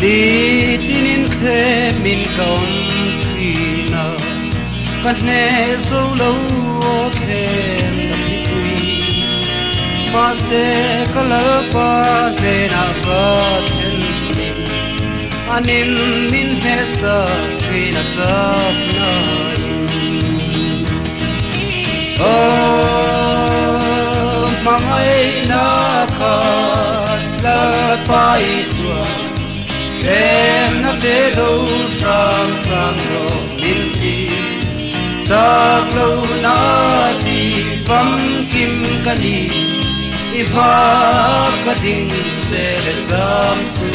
li tinin khe min kaum thina kan ne zo lo them na pui pa se kala pa de na pa then anin min he sa thina chap na mangai na kha la pa iswa em na te do sang sang ro min ti tak lo na ti pam kim ka ni i pha ka ding se le zam su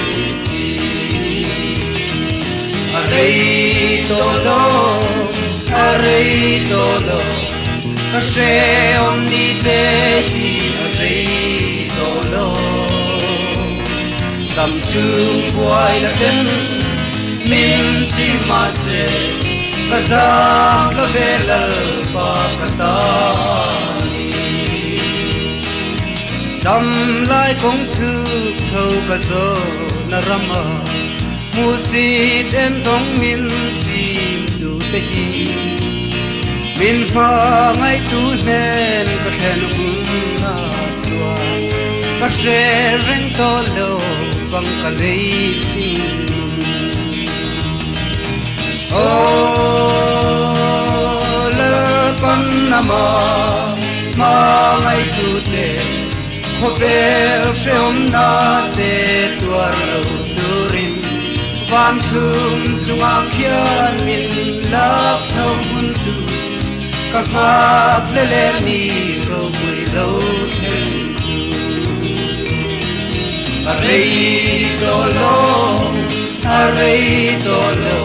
ti arei to lo ka she om ni te hi arei to lo tâm chung quay là tên min chi mà se cả giang là về lờ ba cả ta tâm lại cũng thư thâu cả gió na rama mu si đến đông min chim du te hi min pha ngay tu nên cả khen hun na chua cả se reng to lo bang ka lei la pan nama ma ngai tu te ho vel se om na te tuar lo turin van sum chunga khian min lak chau hun tu ka khak le ni ro pui lo then arei tolo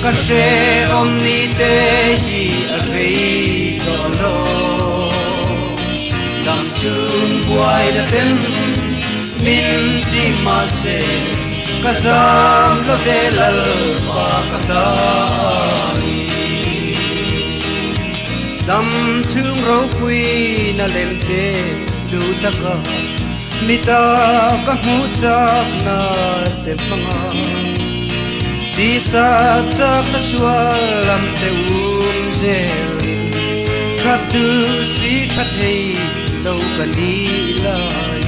ka she om ni te hi arei tolo dam chung buai da tem min chi ma se ka zam lo ve lal pa ka ta ni dam chung ro pui na lem te du ta ka mita ka mu chak na te panga di sa chak na swalam te zel khat tu si khat hei lo ka ni lai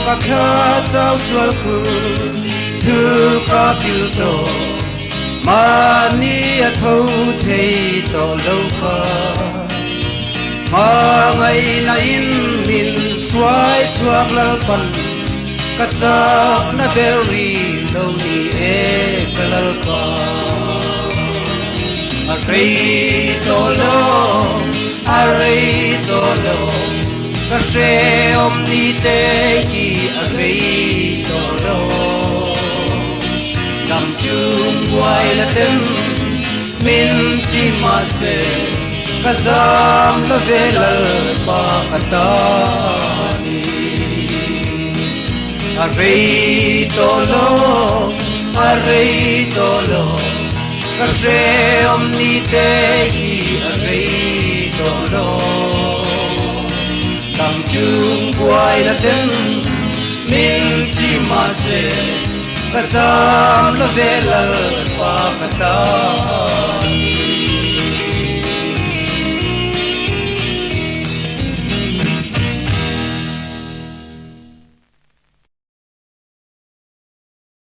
ka kha chau swal khu thu ka pil to mani a thâu thei to lo kha ngai na in min suai chuak lal pan ka chak na berry lo ni e kalal pa arei to lo ka she om ni te hi arei to lo dam chung quay la tem min chi ma se ka zam la ve lal pa ka ta ni arei to lo ka she om ni te hi arei to lo dam chung quay la tem min chi ma se ka zam la ve lal pa ka ta